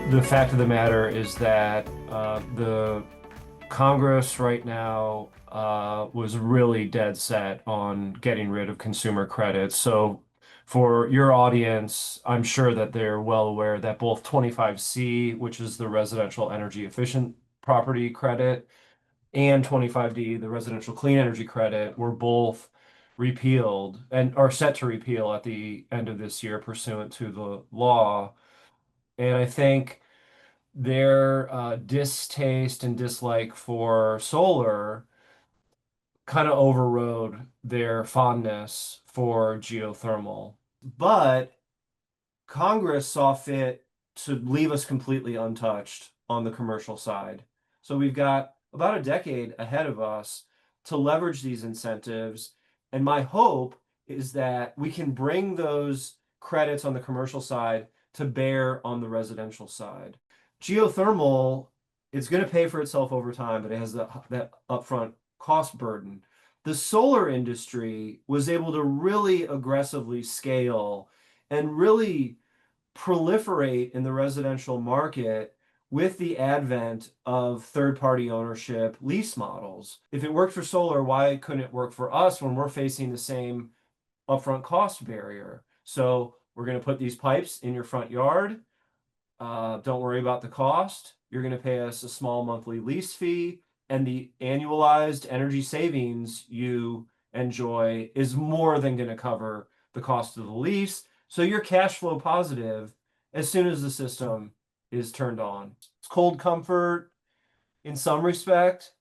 The fact of the matter is that the Congress right now was really dead set on getting rid of consumer credits. So, for your audience, I'm sure that they're well aware that both 25C, which is the residential energy efficient property credit, and 25D, the residential clean energy credit, were both repealed and are set to repeal at the end of this year pursuant to the law. And I think their distaste and dislike for solar kind of overrode their fondness for geothermal. But Congress saw fit to leave us completely untouched on the commercial side. So we've got about a decade ahead of us to leverage these incentives. And my hope is that we can bring those credits on the commercial side to bear on the residential side. Geothermal is going to pay for itself over time, but it has that upfront cost burden. The solar industry was able to really aggressively scale and really proliferate in the residential market with the advent of third-party ownership lease models. If it worked for solar, why couldn't it work for us when we're facing the same upfront cost barrier? So we're going to put these pipes in your front yard. Don't worry about the cost. You're going to pay us a small monthly lease fee, and the annualized energy savings you enjoy is more than going to cover the cost of the lease. So you're cash flow positive as soon as the system is turned on. It's cold comfort in some respect,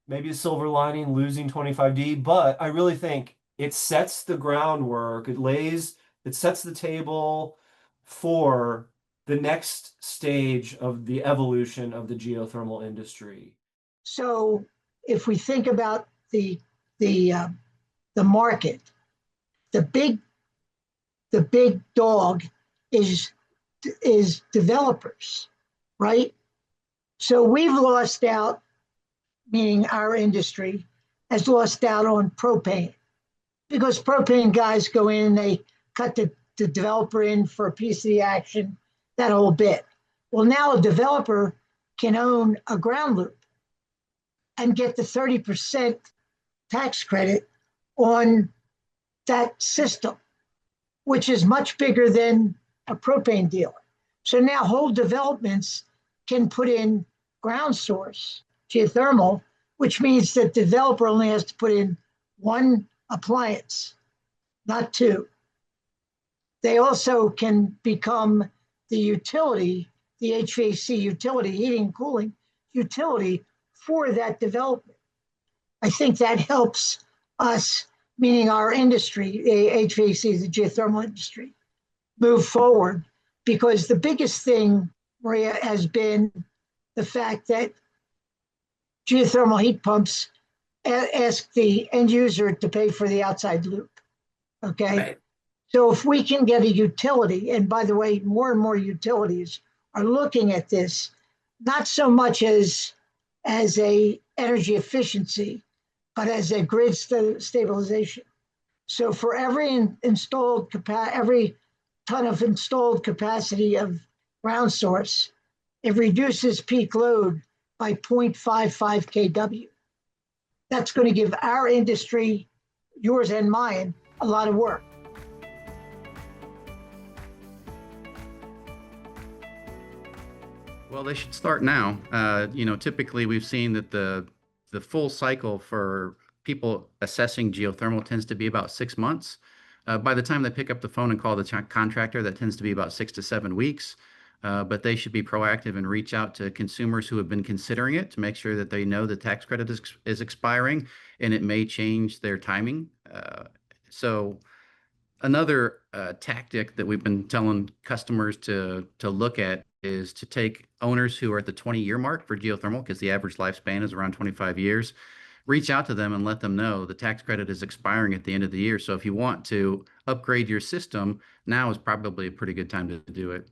maybe a silver lining losing 25D, but I really think it sets the groundwork. It sets the table for the next stage of the evolution of the geothermal industry. So if we think about the uh, the market, the big dog is developers, right? So we've lost out, meaning our industry has lost out on propane because propane guys go in and they cut the developer in for a piece of the action, that whole bit. Well, now a developer can own a ground loop and get the 30% tax credit on that system, which is much bigger than a propane dealer. So now whole developments can put in ground source geothermal, which means that the developer only has to put in one appliance, not two. They also can become the utility, the HVAC utility, heating and cooling utility for that development. I think that helps us, meaning our industry, HVAC, the geothermal industry, move forward, because the biggest thing, Maria, has been the fact that geothermal heat pumps ask the end user to pay for the outside loop. Okay. Right. So if we can get a utility, and by the way, more and more utilities are looking at this, not so much as a energy efficiency, but as a grid stabilization. So for every every ton of installed capacity of ground source, it reduces peak load by 0.55 kW. That's going to give our industry, yours and mine, a lot of work. Well, they should start now. Typically we've seen that the full cycle for people assessing geothermal tends to be about 6 months. By the time they pick up the phone and call the contractor, that tends to be about 6 to 7 weeks. But they should be proactive and reach out to consumers who have been considering it to make sure that they know the tax credit is expiring and it may change their timing. So another tactic that we've been telling customers to look at is to take owners who are at the 20-year mark for geothermal, because the average lifespan is around 25 years. Reach out to them and let them know the tax credit is expiring at the end of the year. So if you want to upgrade your system, now is probably a pretty good time to do it.